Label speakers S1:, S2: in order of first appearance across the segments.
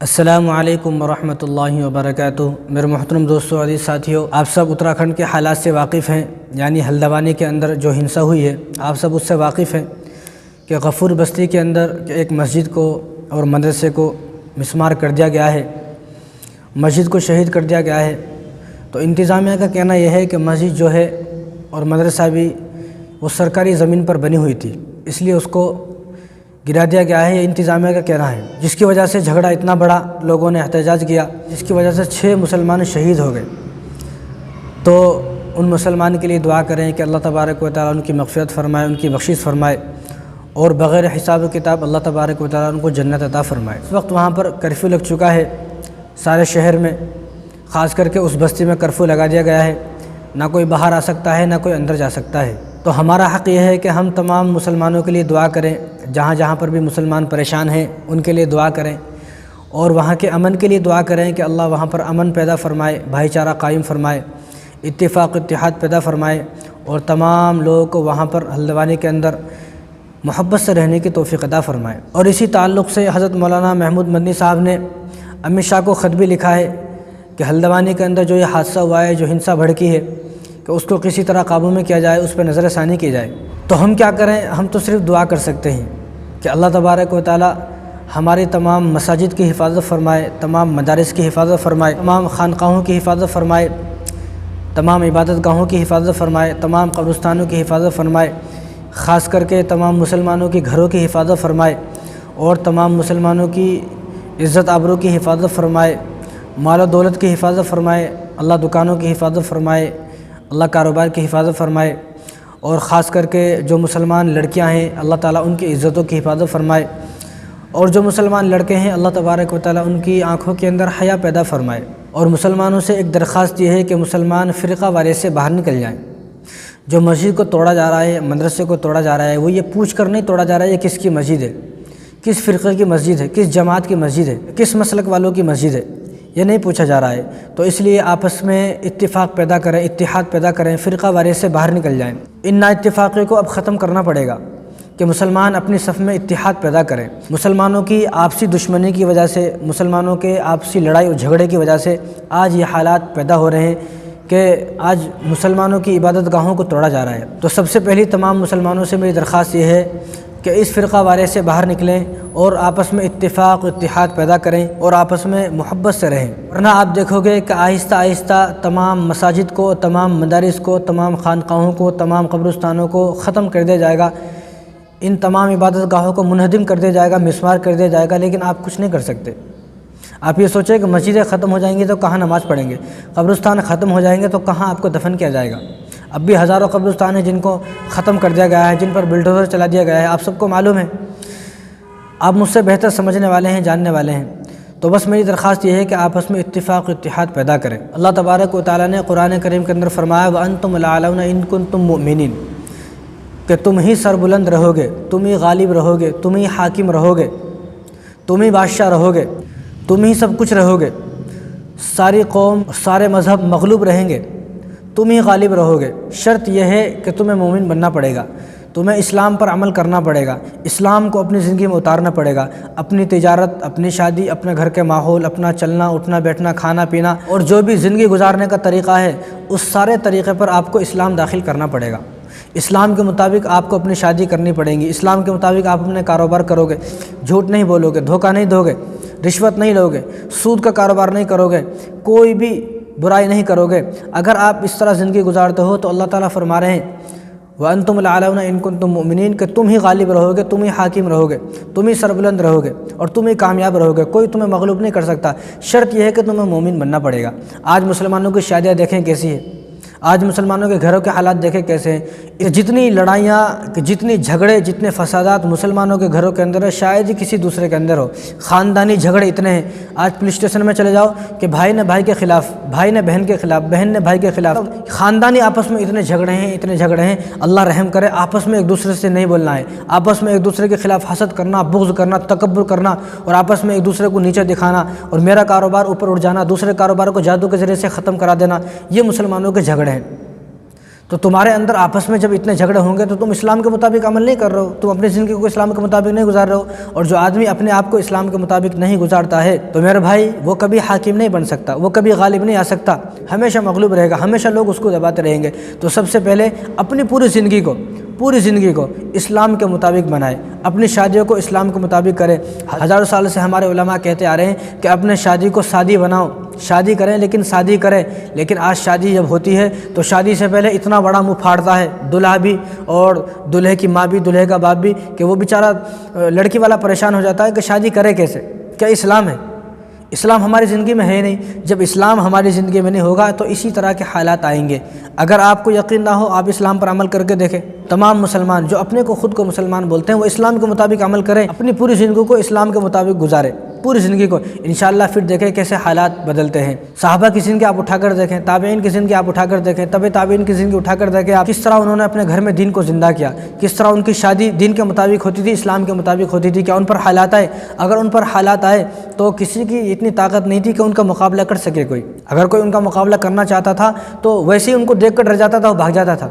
S1: السلام علیکم ورحمۃ اللہ وبرکاتہ۔ میرے محترم دوستو، عزیز ساتھیوں، آپ سب اتراکھنڈ کے حالات سے واقف ہیں، یعنی ہلدوانی کے اندر جو ہنسا ہوئی ہے آپ سب اس سے واقف ہیں کہ غفور بستی کے اندر ایک مسجد کو اور مدرسے کو مسمار کر دیا گیا ہے، مسجد کو شہید کر دیا گیا ہے۔ تو انتظامیہ کا کہنا یہ ہے کہ مسجد جو ہے اور مدرسہ بھی وہ سرکاری زمین پر بنی ہوئی تھی، اس لیے اس کو گرا دیا گیا ہے، یہ انتظامیہ کا کہنا ہے، جس کی وجہ سے جھگڑا اتنا بڑا، لوگوں نے احتجاج کیا، جس کی وجہ سے 6 مسلمان شہید ہو گئے۔ تو ان مسلمان کے لیے دعا کریں کہ اللہ تبارک و تعالیٰ ان کی مغفرت فرمائے، ان کی بخشش فرمائے، اور بغیر حساب و کتاب اللہ تبارک و تعالیٰ ان کو جنت عطا فرمائے۔ اس وقت وہاں پر کرفیو لگ چکا ہے سارے شہر میں، خاص کر کے اس بستی میں کرفیو لگا دیا گیا ہے، نہ کوئی باہر آ سکتا ہے نہ کوئی اندر جا سکتا ہے۔ تو ہمارا حق یہ ہے کہ ہم تمام مسلمانوں کے لیے دعا کریں، جہاں جہاں پر بھی مسلمان پریشان ہیں ان کے لیے دعا کریں، اور وہاں کے امن کے لیے دعا کریں کہ اللہ وہاں پر امن پیدا فرمائے، بھائی چارہ قائم فرمائے، اتفاق اتحاد پیدا فرمائے، اور تمام لوگوں کو وہاں پر ہلدوانی کے اندر محبت سے رہنے کی توفیق عطا فرمائے۔ اور اسی تعلق سے حضرت مولانا محمود مدنی صاحب نے امت شاہ کو خط بھی لکھا ہے کہ ہلدوانی کے اندر جو یہ حادثہ ہوا ہے، جو ہنسا بھڑکی ہے، کہ اس کو کسی طرح قابو میں کیا جائے، اس پہ نظر ثانی کی جائے۔ تو ہم کیا کریں؟ ہم تو صرف دعا کر سکتے ہیں کہ اللہ تبارک و تعالیٰ ہماری تمام مساجد کی حفاظت فرمائے، تمام مدارس کی حفاظت فرمائے، تمام خانقاہوں کی حفاظت فرمائے، تمام عبادت گاہوں کی حفاظت فرمائے، تمام قبرستانوں کی حفاظت فرمائے، خاص کر کے تمام مسلمانوں کے گھروں کی حفاظت فرمائے، اور تمام مسلمانوں کی عزت آبرو کی حفاظت فرمائے، مال و دولت کی حفاظت فرمائے، اللہ دکانوں کی حفاظت فرمائے، اللہ کاروبار کی حفاظت فرمائے، اور خاص کر کے جو مسلمان لڑکیاں ہیں اللہ تعالیٰ ان کی عزتوں کی حفاظت فرمائے، اور جو مسلمان لڑکے ہیں اللہ تبارک و تعالیٰ ان کی آنکھوں کے اندر حیا پیدا فرمائے۔ اور مسلمانوں سے ایک درخواست یہ ہے کہ مسلمان فرقہ واری سے باہر نکل جائیں۔ جو مسجد کو توڑا جا رہا ہے، مدرسے کو توڑا جا رہا ہے، وہ یہ پوچھ کر نہیں توڑا جا رہا ہے یہ کس کی مسجد ہے، کس فرقے کی مسجد ہے، کس جماعت کی مسجد ہے، کس مسلک والوں کی مسجد ہے، یہ نہیں پوچھا جا رہا ہے۔ تو اس لیے آپس میں اتفاق پیدا کریں، اتحاد پیدا کریں، فرقہ واری سے باہر نکل جائیں۔ ان نا اتفاقی کو اب ختم کرنا پڑے گا کہ مسلمان اپنی صف میں اتحاد پیدا کریں۔ مسلمانوں کی آپسی دشمنی کی وجہ سے، مسلمانوں کے آپسی لڑائی اور جھگڑے کی وجہ سے آج یہ حالات پیدا ہو رہے ہیں کہ آج مسلمانوں کی عبادت گاہوں کو توڑا جا رہا ہے۔ تو سب سے پہلی تمام مسلمانوں سے میری درخواست یہ ہے کہ اس فرقہ وارے سے باہر نکلیں اور آپس میں اتفاق و اتحاد پیدا کریں اور آپس میں محبت سے رہیں، ورنہ آپ دیکھو گے کہ آہستہ آہستہ تمام مساجد کو، تمام مدارس کو، تمام خانقاہوں کو، تمام قبرستانوں کو ختم کر دیا جائے گا، ان تمام عبادت گاہوں کو منہدم کر دیا جائے گا، مسمار کر دیا جائے گا، لیکن آپ کچھ نہیں کر سکتے۔ آپ یہ سوچیں کہ مسجدیں ختم ہو جائیں گی تو کہاں نماز پڑھیں گے، قبرستان ختم ہو جائیں گے تو کہاں آپ کو دفن کیا جائے گا۔ اب بھی ہزاروں قبرستان ہیں جن کو ختم کر دیا گیا ہے، جن پر بلڈوزر چلا دیا گیا ہے، آپ سب کو معلوم ہے، آپ مجھ سے بہتر سمجھنے والے ہیں، جاننے والے ہیں۔ تو بس میری درخواست یہ ہے کہ آپس میں اتفاق و اتحاد پیدا کریں۔ اللہ تبارک و تعالیٰ نے قرآن کریم کے اندر فرمایا وَأَنْتُمُ الْأَعْلَوْنَ إِن كُنتُم مُؤْمِنِينَ، کہ تم ہی سربلند رہو گے، تم ہی غالب رہو گے، تم ہی حاکم رہو گے، تم ہی بادشاہ رہو گے، تم ہی سب کچھ رہو گے، ساری قوم، سارے مذہب مغلوب رہیں گے، تم ہی غالب رہو گے۔ شرط یہ ہے کہ تمہیں مومن بننا پڑے گا، تمہیں اسلام پر عمل کرنا پڑے گا، اسلام کو اپنی زندگی میں اتارنا پڑے گا، اپنی تجارت، اپنی شادی، اپنے گھر کے ماحول، اپنا چلنا اٹھنا بیٹھنا کھانا پینا اور جو بھی زندگی گزارنے کا طریقہ ہے، اس سارے طریقے پر آپ کو اسلام داخل کرنا پڑے گا۔ اسلام کے مطابق آپ کو اپنی شادی کرنی پڑیں گی، اسلام کے مطابق آپ اپنے کاروبار کرو گے، جھوٹ نہیں بولو گے، دھوکہ نہیں دو گے، رشوت نہیں لو گے، سود کا کاروبار نہیں کرو گے، کوئی بھی برائی نہیں کرو گے۔ اگر آپ اس طرح زندگی گزارتے ہو تو اللہ تعالیٰ فرما رہے ہیں وَأَنْتُمُ الْأَعْلَوْنَ إِن كُنتُم مُؤْمِنِينَ، کہ تم ہی غالب رہو گے، تم ہی حاکم رہو گے، تم ہی سربلند رہو گے، اور تم ہی کامیاب رہو گے، کوئی تمہیں مغلوب نہیں کر سکتا۔ شرط یہ ہے کہ تمہیں مومن بننا پڑے گا۔ آج مسلمانوں کی شادیاں دیکھیں کیسی ہیں، آج مسلمانوں کے گھروں کے حالات دیکھیں کیسے ہیں۔ جتنی لڑائیاں، جتنی جھگڑے، جتنے فسادات مسلمانوں کے گھروں کے اندر ہے، شاید ہی کسی دوسرے کے اندر ہو۔ خاندانی جھگڑے اتنے ہیں، آج پولیس اسٹیشن میں چلے جاؤ کہ بھائی نے بھائی کے خلاف، بھائی نے بہن کے خلاف، بہن نے بھائی کے خلاف، خاندانی آپس میں اتنے جھگڑے ہیں، اتنے جھگڑے ہیں۔ اللہ رحم کرے، آپس میں ایک دوسرے سے نہیں بولنا ہے، آپس میں ایک دوسرے کے خلاف حسد کرنا، بغض کرنا، تکبر کرنا، اور آپس میں ایک دوسرے کو نیچے دکھانا، اور میرا کاروبار اوپر اٹھ جانا، دوسرے کاروبار کو جادو کے ذریعے سے ختم کرا دینا، یہ مسلمانوں کے جھگڑے ہیں۔ تو تمہارے اندر آپس میں جب اتنے جھگڑے ہوں گے تو تم اسلام کے مطابق عمل نہیں کر رہے ہو، تم اپنی زندگی کو اسلام کے مطابق نہیں گزار رہے ہو۔ اور جو آدمی اپنے آپ کو اسلام کے مطابق نہیں گزارتا ہے تو میرے بھائی وہ کبھی حاکم نہیں بن سکتا، وہ کبھی غالب نہیں آ سکتا، ہمیشہ مغلوب رہے گا، ہمیشہ لوگ اس کو دباتے رہیں گے۔ تو سب سے پہلے اپنی پوری زندگی کو اسلام کے مطابق بنائے، اپنی شادیوں کو اسلام کے مطابق کرے۔ ہزاروں سال سے ہمارے علماء کہتے آ رہے ہیں کہ اپنے شادی کو سادی بناؤ، شادی کریں لیکن سادی کریں۔ لیکن آج شادی جب ہوتی ہے تو شادی سے پہلے اتنا بڑا منہ پھاڑتا ہے دلہا بھی اور دلہے کی ماں بھی، دلہے کا باپ بھی، کہ وہ بیچارہ لڑکی والا پریشان ہو جاتا ہے کہ شادی کرے کیسے، کیا اسلام ہے؟ اسلام ہماری زندگی میں ہے نہیں۔ جب اسلام ہماری زندگی میں نہیں ہوگا تو اسی طرح کے حالات آئیں گے۔ اگر آپ کو یقین نہ ہو، آپ اسلام پر عمل کر کے دیکھیں۔ تمام مسلمان جو اپنے کو خود کو مسلمان بولتے ہیں وہ اسلام کے مطابق عمل کریں، اپنی پوری زندگی کو اسلام کے مطابق گزارے، پوری زندگی کو، انشاءاللہ پھر دیکھیں کیسے حالات بدلتے ہیں۔ صحابہ کی زندگی آپ اٹھا کر دیکھیں، تابعین کی زندگی آپ اٹھا کر دیکھیں، تابعین کی زندگی اٹھا کر دیکھیں، آپ کس طرح انہوں نے اپنے گھر میں دین کو زندہ کیا، کس طرح ان کی شادی دین کے مطابق ہوتی تھی، اسلام کے مطابق ہوتی تھی۔ کیا ان پر حالات آئے؟ اگر ان پر حالات آئے تو کسی کی اتنی طاقت نہیں تھی کہ ان کا مقابلہ کر سکے کوئی۔ اگر کوئی ان کا مقابلہ کرنا چاہتا تھا تو ویسے ہی ان کو دیکھ کر ڈر جاتا تھا اور بھاگ جاتا تھا۔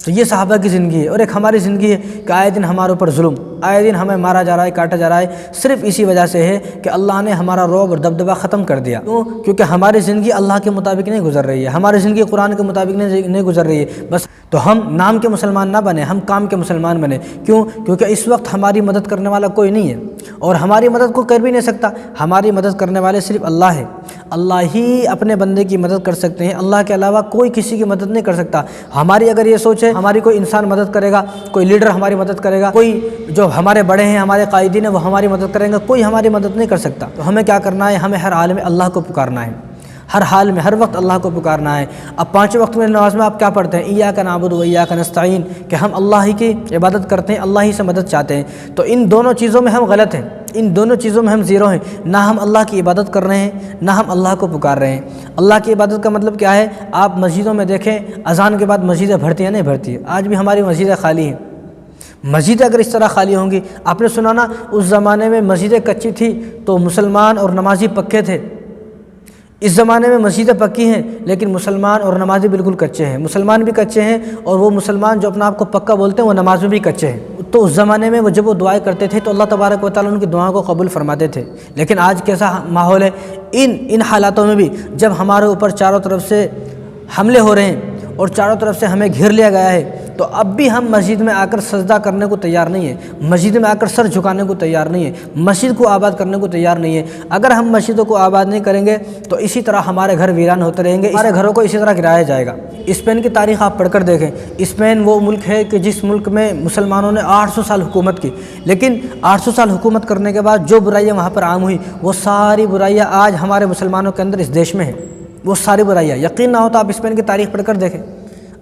S1: تو یہ صحابہ کی زندگی ہے۔ اور ایک ہماری زندگی ہے کہ آئے دن ہمارے اوپر ظلم، آئے دن ہمیں مارا جا رہا ہے، کاٹا جا رہا ہے، صرف اسی وجہ سے ہے کہ اللہ نے ہمارا رعب اور دبدبہ ختم کر دیا۔ کیوں؟ کیونکہ ہماری زندگی اللہ کے مطابق نہیں گزر رہی ہے، ہماری زندگی قرآن کے مطابق نہیں گزر رہی ہے۔ بس تو ہم نام کے مسلمان نہ بنے، ہم کام کے مسلمان بنے۔ کیوں؟ کیونکہ اس وقت ہماری مدد کرنے والا کوئی نہیں ہے اور ہماری مدد کو کر بھی نہیں سکتا۔ ہماری مدد کرنے والے صرف اللہ ہے، اللہ ہی اپنے بندے کی مدد کر سکتے ہیں، اللہ کے علاوہ کوئی کسی کی مدد نہیں کر سکتا۔ ہماری اگر یہ سوچ ہے ہماری کوئی انسان مدد کرے گا، کوئی لیڈر ہماری مدد کرے گا، کوئی جو ہمارے بڑے ہیں، ہمارے قائدین ہیں وہ ہماری مدد کریں گے، کوئی ہماری مدد نہیں کر سکتا۔ تو ہمیں کیا کرنا ہے؟ ہمیں ہر حال میں اللہ کو پکارنا ہے، ہر حال میں ہر وقت اللہ کو پکارنا ہے۔ اب 5 وقت میں نماز میں آپ کیا پڑھتے ہیں؟ ایاک نعبد و ایاک نستعین، کہ ہم اللہ ہی کی عبادت کرتے ہیں، اللہ ہی سے مدد چاہتے ہیں۔ تو ان دونوں چیزوں میں ہم غلط ہیں، ان دونوں چیزوں میں ہم زیرو ہیں، نہ ہم اللہ کی عبادت کر رہے ہیں نہ ہم اللہ کو پکار رہے ہیں۔ اللہ کی عبادت کا مطلب کیا ہے؟ آپ مسجدوں میں دیکھیں اذان کے بعد مسجدیں بھرتی ہیں نہیں بھرتی ہیں؟ آج بھی ہماری مسجدیں خالی ہیں۔ مسجدیں اگر اس طرح خالی ہوں گی، آپ نے سنا نا اس زمانے میں مسجدیں کچی تھی تو مسلمان اور نمازی پکے تھے۔ اس زمانے میں مسجدیں پکی ہیں لیکن مسلمان اور نمازی بالکل کچے ہیں، مسلمان بھی کچے ہیں اور وہ مسلمان جو اپنا آپ کو پکا بولتے ہیں وہ نماز میں بھی کچے ہیں۔ تو اس زمانے میں وہ جب وہ دعائیں کرتے تھے تو اللہ تبارک و تعالیٰ ان کی دعاؤں کو قبول فرماتے تھے۔ لیکن آج کیسا ماحول ہے؟ ان حالاتوں میں بھی جب ہمارے اوپر چاروں طرف سے حملے ہو رہے ہیں اور چاروں طرف سے ہمیں گھیر لیا گیا ہے تو اب بھی ہم مسجد میں آ کر سجدہ کرنے کو تیار نہیں ہے، مسجد میں آ کر سر جھکانے کو تیار نہیں ہے، مسجد کو آباد کرنے کو تیار نہیں ہے۔ اگر ہم مسجدوں کو آباد نہیں کریں گے تو اسی طرح ہمارے گھر ویران ہوتے رہیں گے، ہمارے گھروں کو اسی طرح گرایا جائے گا۔ اسپین کی تاریخ آپ پڑھ کر دیکھیں، اسپین وہ ملک ہے کہ جس ملک میں مسلمانوں نے 800 سال حکومت کی، لیکن 800 سال حکومت کرنے کے بعد جو برائیاں وہاں پر عام ہوئی وہ ساری برائیاں آج ہمارے مسلمانوں کے اندر اس دیش میں ہیں، وہ ساری برائیاں۔ یقین نہ ہو تو آپ اسپین کی تاریخ پڑھ کر دیکھیں،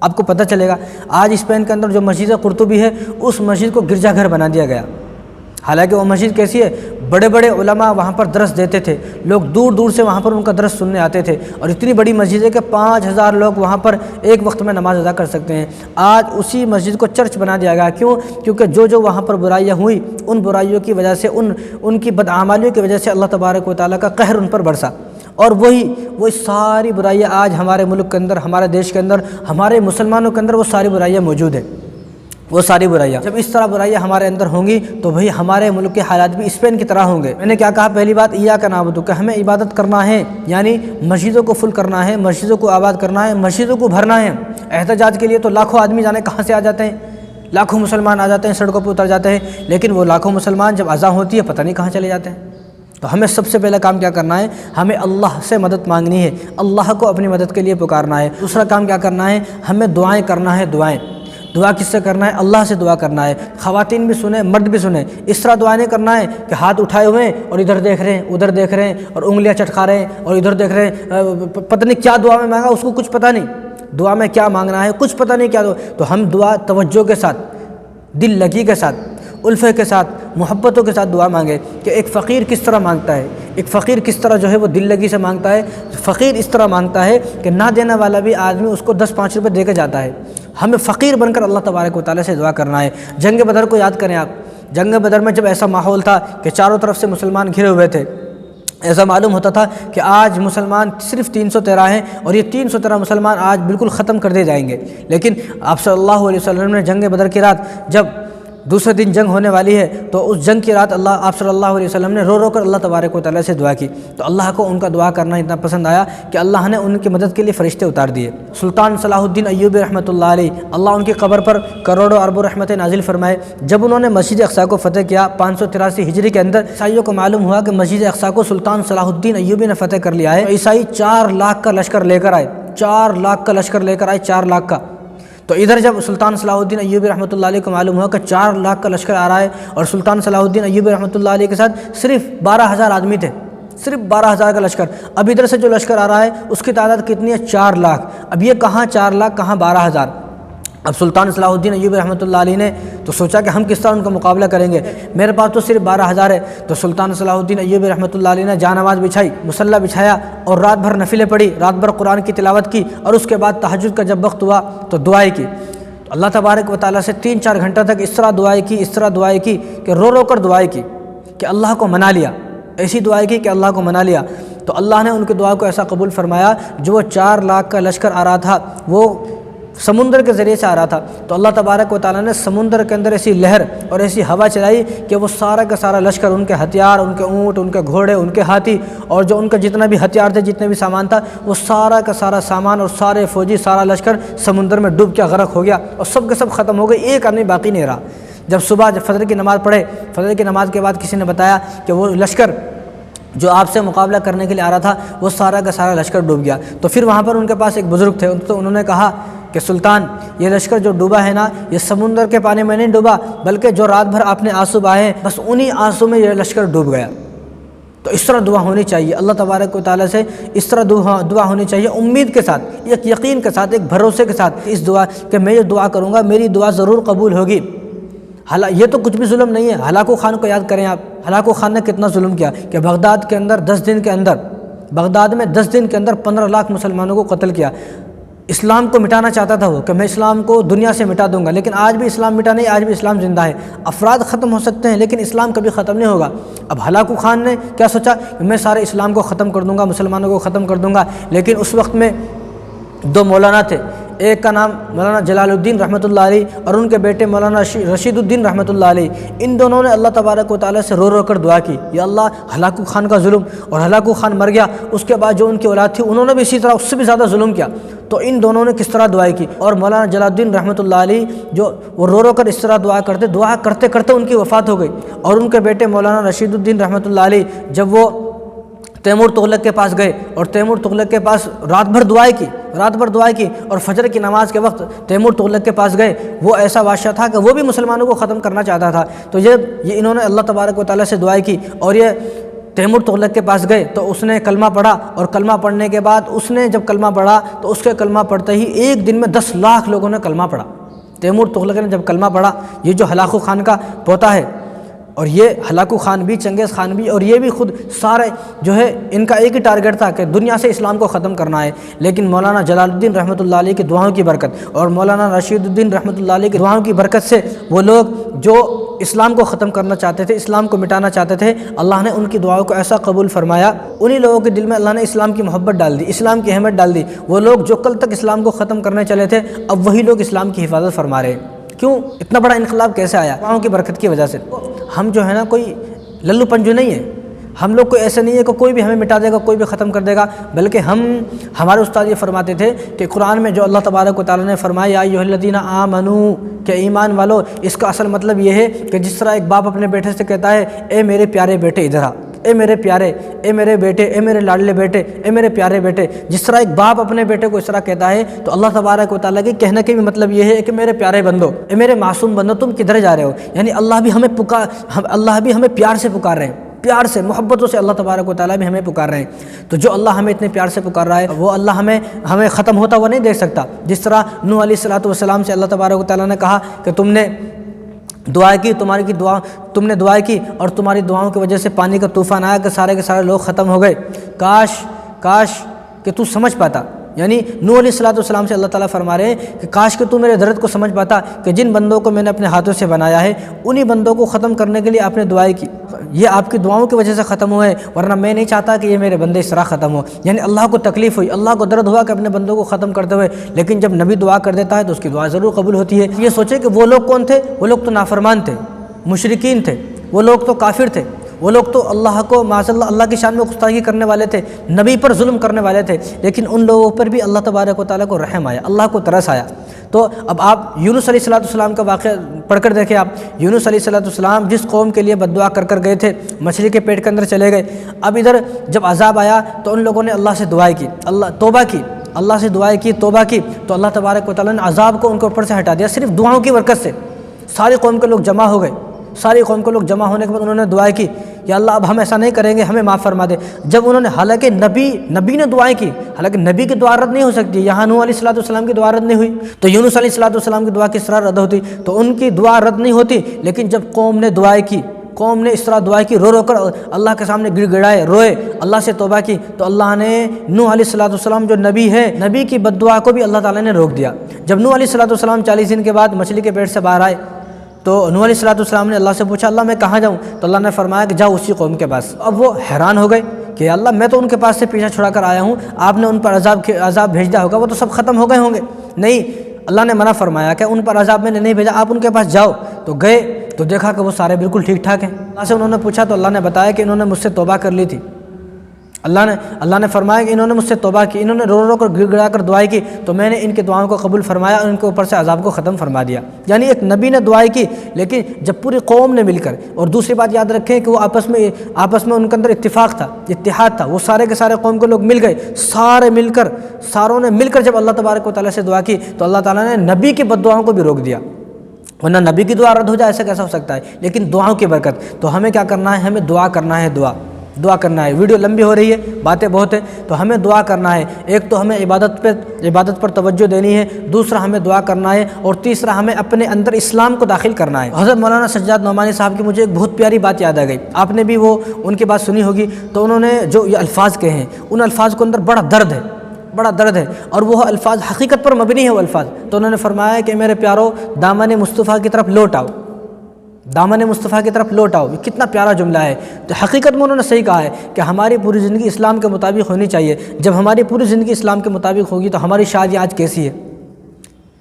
S1: آپ کو پتہ چلے گا۔ آج اسپین کے اندر جو مسجد قرطبی ہے اس مسجد کو گرجا گھر بنا دیا گیا، حالانکہ وہ مسجد کیسی ہے؟ بڑے بڑے علماء وہاں پر درس دیتے تھے، لوگ دور دور سے وہاں پر ان کا درس سننے آتے تھے، اور اتنی بڑی مسجد ہے کہ 5000 لوگ وہاں پر ایک وقت میں نماز ادا کر سکتے ہیں۔ آج اسی مسجد کو چرچ بنا دیا گیا۔ کیوں؟ کیونکہ جو وہاں پر برائیاں ہوئی ان برائیوں کی وجہ سے، ان کی بدعمالیوں کی وجہ سے اللہ تبارک و تعالیٰ کا قہر ان پر برسا، اور وہی ساری برائیاں آج ہمارے ملک کے اندر، ہمارے دیش کے اندر، ہمارے مسلمانوں کے اندر وہ ساری برائیاں موجود ہیں۔ وہ ساری برائیاں جب اس طرح برائیاں ہمارے اندر ہوں گی تو بھئی ہمارے ملک کے حالات بھی اسپین کی طرح ہوں گے۔ میں نے کیا کہا؟ پہلی بات ایاک نعبد، کہ ہمیں عبادت کرنا ہے، یعنی مسجدوں کو فل کرنا ہے، مسجدوں کو آباد کرنا ہے، مسجدوں کو بھرنا ہے۔ احتجاج کے لیے تو لاکھوں آدمی جانے کہاں سے آ جاتے ہیں، لاکھوں مسلمان آ جاتے ہیں، سڑکوں پہ اتر جاتے ہیں، لیکن وہ لاکھوں مسلمان جب اذان ہوتی ہے پتہ نہیں کہاں چلے جاتے ہیں۔ تو ہمیں سب سے پہلا کام کیا کرنا ہے؟ ہمیں اللہ سے مدد مانگنی ہے، اللہ کو اپنی مدد کے لیے پکارنا ہے۔ دوسرا کام کیا کرنا ہے؟ ہمیں دعائیں کرنا ہے، دعائیں۔ دعا کس سے کرنا ہے؟ اللہ سے دعا کرنا ہے۔ خواتین بھی سنیں، مرد بھی سنیں، اس طرح دعا نہیں کرنا ہے کہ ہاتھ اٹھائے ہوئے ہیں اور ادھر دیکھ رہے ہیں ادھر دیکھ رہے ہیں اور انگلیاں چٹکا رہے ہیں اور ادھر دیکھ رہے ہیں، پتہ نہیں کیا دعا میں مانگا، اس کو کچھ پتہ نہیں دعا میں کیا مانگنا ہے، کچھ پتہ نہیں کیا دعا۔ تو ہم دعا توجہ کے ساتھ، دل لگی کے ساتھ، الفے کے ساتھ، محبتوں کے ساتھ دعا مانگے کہ ایک فقیر کس طرح مانگتا ہے، ایک فقیر کس طرح جو ہے وہ دل لگی سے مانگتا ہے۔ فقیر اس طرح مانگتا ہے کہ نہ دینے والا بھی آدمی اس کو 10-5 روپے دے کے جاتا ہے۔ ہمیں فقیر بن کر اللہ تبارک و تعالیٰ سے دعا کرنا ہے۔ جنگ بدر کو یاد کریں آپ، جنگ بدر میں جب ایسا ماحول تھا کہ چاروں طرف سے مسلمان گھرے ہوئے تھے ایسا معلوم ہوتا تھا کہ آج مسلمان صرف 313 ہیں اور یہ 313 مسلمان آج بالکل ختم کر دیے جائیں گے، لیکن آپ صلی اللہ علیہ وسلم نے جنگ بدر کی رات جب دوسرے دن جنگ ہونے والی ہے تو اس جنگ کی رات آپ صلی اللہ علیہ وسلم نے رو رو کر اللہ تبارک و تعالیٰ سے دعا کی، تو اللہ کو ان کا دعا کرنا اتنا پسند آیا کہ اللہ نے ان کی مدد کے لیے فرشتے اتار دیے۔ سلطان صلاح الدین ایوبی رحمۃ اللہ علیہ، اللہ ان کی قبر پر کروڑوں اربوں رحمتیں نازل فرمائے، جب انہوں نے مسجد اقصیٰ کو فتح کیا 583 ہجری کے اندر، عیسائیوں کو معلوم ہوا کہ مسجد اقصیٰ کو سلطان صلاح الدین ایوبی نے فتح کر لیا ہے، تو عیسائی 4 لاکھ کا لشکر لے کر آئے، 4 لاکھ کا لشکر لے کر آئے، 4 لاکھ کا۔ تو ادھر جب سلطان صلاح الدین ایوبی رحمۃ اللہ علیہ کو معلوم ہوا کہ 4 لاکھ کا لشکر آ رہا ہے اور سلطان صلاح الدین ایوبی رحمۃ اللہ علیہ کے ساتھ صرف 12,000 آدمی تھے، صرف 12,000 کا لشکر، اب ادھر سے جو لشکر آ رہا ہے اس کی تعداد کتنی ہے؟ 4 لاکھ۔ اب یہ کہاں 4 لاکھ کہاں 12,000۔ اب سلطان صلاح الدین ایوبی رحمۃ اللہ علیہ نے تو سوچا کہ ہم کس طرح ان کا مقابلہ کریں گے، میرے پاس تو صرف 12,000 ہے۔ تو سلطان صلاح الدین ایوبی رحمۃ اللہ علیہ نے جانماز بچھائی، مصلی بچھایا اور رات بھر نفلیں پڑھی، رات بھر قرآن کی تلاوت کی، اور اس کے بعد تہجد کا جب وقت ہوا تو دعائیں کی۔ اللہ تبارک و تعالیٰ سے 3-4 گھنٹہ تک اس طرح دعائیں کی کہ رو رو کر دعائیں کی کہ اللہ کو منا لیا، ایسی دعائیں کی کہ اللہ کو منا لیا۔ تو اللہ نے ان کی دعا کو ایسا قبول فرمایا، جو وہ 4 لاکھ کا لشکر آ رہا تھا وہ سمندر کے ذریعے سے آ رہا تھا، تو اللہ تبارک و تعالیٰ نے سمندر کے اندر ایسی لہر اور ایسی ہوا چلائی کہ وہ سارا کا سارا لشکر، ان کے ہتھیار، ان کے اونٹ، ان کے گھوڑے، ان کے ہاتھی، اور جو ان کا جتنا بھی ہتھیار تھے، جتنے بھی سامان تھا، وہ سارا کا سارا سامان اور سارے فوجی، سارا لشکر سمندر میں ڈوب کے غرق ہو گیا اور سب کے سب ختم ہو گئے، ایک آدمی باقی نہیں رہا۔ جب فجر کی نماز پڑھے، فجر کی نماز کے بعد کسی نے بتایا کہ وہ لشکر جو آپ سے مقابلہ کرنے کے لیے آ رہا تھا وہ سارا کا سارا لشکر ڈوب گیا۔ تو پھر وہاں پر ان کے پاس ایک بزرگ تھے، تو انہوں نے کہا کہ سلطان، یہ لشکر جو ڈوبا ہے نا، یہ سمندر کے پانی میں نہیں ڈوبا، بلکہ جو رات بھر آپ نے آنسو بہائے ہیں، بس انہی آنسو میں یہ لشکر ڈوب گیا۔ تو اس طرح دعا ہونی چاہیے اللہ تبارک و تعالیٰ سے، اس طرح دعا ہونی چاہیے، امید کے ساتھ، ایک یقین کے ساتھ، ایک بھروسے کے ساتھ، اس دعا کہ میں یہ دعا کروں گا میری دعا ضرور قبول ہوگی۔ یہ تو کچھ بھی ظلم نہیں ہے۔ ہلاکو خان کو یاد کریں آپ، ہلاکو خان نے کتنا ظلم کیا کہ بغداد کے اندر 10 دن کے اندر، بغداد میں 10 دن کے اندر 15 لاکھ مسلمانوں کو قتل کیا۔ اسلام کو مٹانا چاہتا تھا وہ کہ میں اسلام کو دنیا سے مٹا دوں گا، لیکن آج بھی اسلام مٹا نہیں، آج بھی اسلام زندہ ہے۔ افراد ختم ہو سکتے ہیں لیکن اسلام کبھی ختم نہیں ہوگا۔ اب ہلاکو خان نے کیا سوچا کہ میں سارے اسلام کو ختم کر دوں گا، مسلمانوں کو ختم کر دوں گا، لیکن اس وقت میں 2 مولانا تھے، ایک کا نام مولانا جلال الدین رحمۃ اللہ علیہ اور ان کے بیٹے مولانا رشید الدین رحمۃ اللہ علیہ۔ ان دونوں نے اللہ تبارک و تعالیٰ سے رو رو کر دعا کی، یا اللہ ہلاکو خان کا ظلم، اور ہلاکو خان مر گیا، اس کے بعد جو ان کی اولاد تھی انہوں نے بھی اسی طرح اس سے بھی زیادہ ظلم کیا۔ تو ان دونوں نے کس طرح دعائیں کی، اور مولانا جلال الدین رحمۃ اللہ علیہ جو وہ رو رو کر اس طرح دعا کرتے کرتے ان کی وفات ہو گئی، اور ان کے بیٹے مولانا رشید الدین رحمۃ اللہ علیہ جب وہ تیمور تغلق کے پاس گئے اور تیمور تغلق کے پاس رات بھر دعائیں کی اور فجر کی نماز کے وقت تیمور تغلق کے پاس گئے، وہ ایسا بادشاہ تھا کہ وہ بھی مسلمانوں کو ختم کرنا چاہتا تھا۔ تو یہ انہوں نے اللہ تبارک و تعالیٰ سے دعائیں کی اور یہ تیمور تغلق کے پاس گئے تو اس نے کلمہ پڑھا، اور کلمہ پڑھنے کے بعد اس نے جب کلمہ پڑھا تو اس کے کلمہ پڑھتے ہی ایک دن میں 10 لاکھ لوگوں نے کلمہ پڑھا۔ تیمور تغلق نے جب کلمہ پڑھا، یہ جو ہلاکو خان کا پوتا ہے، اور یہ ہلاکو خان بھی، چنگیز خان بھی، اور یہ بھی خود سارے جو ہے ان کا ایک ہی ٹارگٹ تھا کہ دنیا سے اسلام کو ختم کرنا ہے، لیکن مولانا جلال الدین رحمۃ اللہ علیہ کی دعاؤں کی برکت اور مولانا رشید الدین رحمۃ اللہ علیہ کی دعاؤں کی برکت سے وہ لوگ جو اسلام کو ختم کرنا چاہتے تھے، اسلام کو مٹانا چاہتے تھے، اللہ نے ان کی دعاؤں کو ایسا قبول فرمایا، انہی لوگوں کے دل میں اللہ نے اسلام کی محبت ڈال دی، اسلام کی اہمیت ڈال دی۔ وہ لوگ جو کل تک اسلام کو ختم کرنے چلے تھے، اب وہی لوگ اسلام کی حفاظت فرما رہے ہیں۔ کیوں اتنا بڑا انقلاب کیسے آیا؟ دعاؤں کی برکت کی وجہ سے۔ ہم جو ہے نا کوئی للو پنجو نہیں ہے، ہم لوگ کوئی ایسے نہیں ہے کہ کوئی بھی ہمیں مٹا دے گا، کوئی بھی ختم کر دے گا، بلکہ ہمارے استاد یہ فرماتے تھے کہ قرآن میں جو اللہ تبارک و تعالیٰ نے فرمایا یا ایھا الذین آمنوا کہ ایمان والو، اس کا اصل مطلب یہ ہے کہ جس طرح ایک باپ اپنے بیٹے سے کہتا ہے اے میرے پیارے بیٹے ادھر آ، اے میرے پیارے، اے میرے بیٹے، اے میرے لاڈلے بیٹے، اے میرے پیارے بیٹے، جس طرح ایک باپ اپنے بیٹے کو اس طرح کہتا ہے، تو اللہ تبارک و تعالیٰ کے کہنے کے بھی مطلب یہ ہے کہ میرے پیارے بندو، اے میرے معصوم بندو، تم کدھر جا رہے ہو؟ یعنی اللہ بھی ہمیں پیار سے پکار رہے ہیں، پیار سے، محبتوں سے اللہ تبارک و تعالیٰ بھی ہمیں پکار رہے ہیں۔ تو جو اللہ ہمیں اتنے پیار سے پکار رہا ہے، وہ اللہ ہمیں ختم ہوتا وہ نہیں دیکھ سکتا۔ جس طرح نوح علیہ السلام سے اللہ تبارک و تعالیٰ نے کہا کہ تم نے دعا کی، تم نے دعا کی اور تمہاری دعاؤں کی وجہ سے پانی کا طوفان آیا کہ سارے کے سارے لوگ ختم ہو گئے، کاش کہ تو سمجھ پاتا، یعنی نوح علیہ السلام سے اللہ تعالیٰ فرما رہے ہیں کہ کاش کہ تو میرے درد کو سمجھ پاتا کہ جن بندوں کو میں نے اپنے ہاتھوں سے بنایا ہے انہی بندوں کو ختم کرنے کے لیے آپ نے دعائیں کی، یہ آپ کی دعاؤں کی وجہ سے ختم ہوئے، ورنہ میں نہیں چاہتا کہ یہ میرے بندے اس طرح ختم ہو۔ یعنی اللہ کو تکلیف ہوئی، اللہ کو درد ہوا کہ اپنے بندوں کو ختم کرتے ہوئے، لیکن جب نبی دعا کر دیتا ہے تو اس کی دعا ضرور قبول ہوتی ہے۔ یہ سوچے کہ وہ لوگ کون تھے؟ وہ لوگ تو نافرمان تھے، مشرکین تھے، وہ لوگ تو کافر تھے، وہ لوگ تو اللہ کو معاذ اللہ کی شان میں گستاخی کرنے والے تھے، نبی پر ظلم کرنے والے تھے، لیکن ان لوگوں پر بھی اللہ تبارک و تعالیٰ کو رحم آیا، اللہ کو ترس آیا۔ تو اب آپ یونس علیہ السلام کا واقعہ پڑھ کر دیکھیں، آپ یونس علیہ السلام جس قوم کے لیے بد دعا کر گئے تھے، مچھلی کے پیٹ کے اندر چلے گئے، اب ادھر جب عذاب آیا تو ان لوگوں نے اللہ سے دعائیں کی، توبہ کی، اللہ سے دعائیں کی، توبہ کی، تو اللہ تبارک و تعالیٰ نے عذاب کو ان کے اوپر سے ہٹا دیا، صرف دعاؤں کی برکت سے۔ ساری قوم کے لوگ جمع ہو گئے، ساری قوم کے لوگ جمع ہونے کے بعد انہوں نے دعائیں کی، یا اللہ اب ہم ایسا نہیں کریں گے، ہمیں معاف فرما دے۔ جب انہوں نے، حالانکہ نبی نے دعائیں کی، حالانکہ نبی کی دعا رد نہیں ہو سکتی، یہاں نوح علیہ السلام کی دعا رد نہیں ہوئی تو یونس علیہ السلام کی دعا کس طرح رد ہوتی؟ تو ان کی دعا رد نہیں ہوتی، لیکن جب قوم نے دعائیں کی، قوم نے اس طرح دعا کی، رو کر اللہ کے سامنے گڑ گڑائے، روئے، اللہ سے توبہ کی، تو اللہ نے نوح علیہ السلام جو نبی ہے، نبی کی بد دعا کو بھی اللہ تعالیٰ نے روک دیا۔ جب نوح علیہ السلام 40 دن کے بعد مچھلی کے پیٹ سے باہر آئے تو نوح علیہ السلام نے اللہ سے پوچھا، اللہ میں کہاں جاؤں؟ تو اللہ نے فرمایا کہ جاؤ اسی قوم کے پاس۔ اب وہ حیران ہو گئے کہ اللہ میں تو ان کے پاس سے پیچھا چھڑا کر آیا ہوں، آپ نے ان پر عذاب بھیج دیا ہوگا، وہ تو سب ختم ہو گئے ہوں گے۔ نہیں، اللہ نے منع فرمایا کہ ان پر عذاب میں نے نہیں بھیجا، آپ ان کے پاس جاؤ۔ تو گئے تو دیکھا کہ وہ سارے بالکل ٹھیک ٹھاک ہیں۔ اللہ سے انہوں نے پوچھا تو اللہ نے بتایا کہ انہوں نے مجھ سے توبہ کر لی تھی۔ اللہ نے فرمایا کہ انہوں نے مجھ سے توبہ کی، انہوں نے رو کر گڑ گڑا کر دعائیں کی، تو میں نے ان کی دعاؤں کو قبول فرمایا اور ان کے اوپر سے عذاب کو ختم فرما دیا۔ یعنی ایک نبی نے دعائیں کی، لیکن جب پوری قوم نے مل کر، اور دوسری بات یاد رکھیں کہ وہ آپس میں ان کے اندر اتفاق تھا، اتحاد تھا، وہ سارے کے سارے قوم کے لوگ مل گئے، ساروں نے مل کر جب اللہ تبارک و تعالیٰ سے دعا کی تو اللہ تعالیٰ نے نبی کی بد دعاؤں کو بھی روک دیا، ورنہ نبی کی دعا رد ہو جائے ایسا کیسا ہو سکتا ہے؟ لیکن دعاؤں کی برکت۔ تو ہمیں کیا کرنا ہے؟ ہمیں دعا کرنا ہے، دعا کرنا ہے۔ ویڈیو لمبی ہو رہی ہے، باتیں بہت ہیں، تو ہمیں دعا کرنا ہے۔ ایک تو ہمیں عبادت پر توجہ دینی ہے، دوسرا ہمیں دعا کرنا ہے، اور تیسرا ہمیں اپنے اندر اسلام کو داخل کرنا ہے۔ حضرت مولانا سجاد نعمانی صاحب کی مجھے ایک بہت پیاری بات یاد آ گئی، آپ نے بھی ان کی بات سنی ہوگی۔ تو انہوں نے جو یہ الفاظ کہے ہیں، ان الفاظ کے اندر بڑا درد ہے، اور وہ الفاظ حقیقت پر مبنی ہے وہ الفاظ۔ تو انہوں نے فرمایا کہ میرے پیارو، دامن مصطفیٰ کی طرف لوٹ آؤ، دامن مصطفیٰ کی طرف لوٹ آؤ۔ یہ کتنا پیارا جملہ ہے۔ تو حقیقت میں انہوں نے صحیح کہا ہے کہ ہماری پوری زندگی اسلام کے مطابق ہونی چاہیے۔ جب ہماری پوری زندگی اسلام کے مطابق ہوگی تو ہماری شادی آج کیسی ہے؟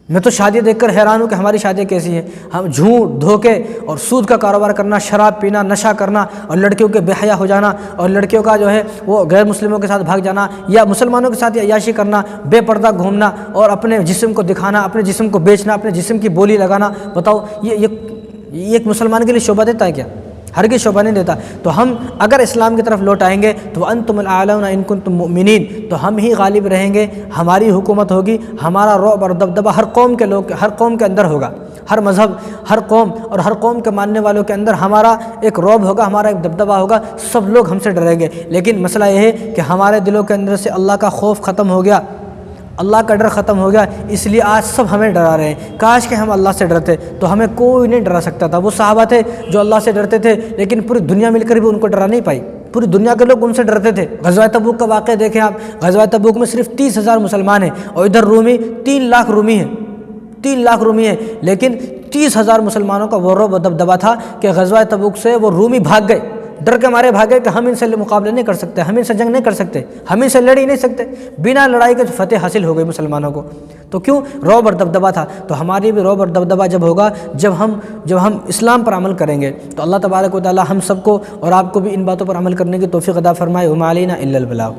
S1: میں تو شادی دیکھ کر حیران ہوں کہ ہماری شادی کیسی ہے۔ ہم جھوٹ، دھوکے اور سود کا کاروبار کرنا، شراب پینا، نشہ کرنا، اور لڑکیوں کے بے حیا ہو جانا، اور لڑکیوں کا جو ہے وہ غیر مسلموں کے ساتھ بھاگ جانا، یا مسلمانوں کے ساتھ عیاشی کرنا، بے پردہ گھومنا، اور اپنے جسم کو دکھانا، اپنے جسم کو بیچنا، اپنے جسم کی بولی لگانا۔ بتاؤ یہ ایک مسلمان کے لیے شعبہ دیتا ہے کیا؟ ہرگز شعبہ نہیں دیتا۔ تو ہم اگر اسلام کی طرف لوٹ آئیں گے تو وَأَنْتُمُ الْأَعْلَوْنَ إِن كُنتُم مُؤْمِنِينَ، تو ہم ہی غالب رہیں گے، ہماری حکومت ہوگی، ہمارا رعب اور دبدبہ ہر قوم کے اندر ہوگا، ہر مذہب، ہر قوم اور ہر قوم کے ماننے والوں کے اندر ہمارا ایک رعب ہوگا، ہمارا ایک دبدبہ ہوگا، سب لوگ ہم سے ڈریں گے۔ لیکن مسئلہ یہ ہے کہ ہمارے دلوں کے اندر سے اللہ کا خوف ختم ہو گیا، اللہ کا ڈر ختم ہو گیا، اس لیے آج سب ہمیں ڈرا رہے ہیں۔ کاش کہ ہم اللہ سے ڈرتے تو ہمیں کوئی نہیں ڈرا سکتا تھا۔ وہ صحابہ تھے جو اللہ سے ڈرتے تھے، لیکن پوری دنیا مل کر بھی ان کو ڈرا نہیں پائی، پوری دنیا کے لوگ ان سے ڈرتے تھے۔ غزوہ تبوک کا واقعہ دیکھیں آپ، غزوہ تبوک میں صرف 30,000 مسلمان ہیں، اور ادھر رومی 3 لاکھ رومی ہیں، 3 لاکھ رومی ہیں، لیکن 30,000 مسلمانوں کا وہ رعب و دبدبہ تھا کہ غزوہ تبوک سے وہ رومی بھاگ گئے، ڈر کے مارے بھاگے کہ ہم ان سے مقابلہ نہیں کر سکتے، ہم ان سے جنگ نہیں کر سکتے، ہم ان سے لڑ ہی نہیں سکتے۔ بنا لڑائی کے فتح حاصل ہو گئی مسلمانوں کو۔ تو کیوں؟ رعب اور دبدبہ تھا۔ تو ہماری بھی رعب اور دبدبہ جب ہوگا، جب ہم اسلام پر عمل کریں گے، تو اللہ تبارک و تعالی ہم سب کو اور آپ کو بھی ان باتوں پر عمل کرنے کی توفیق عطا فرمائے۔ وما علینا الا البلاغ۔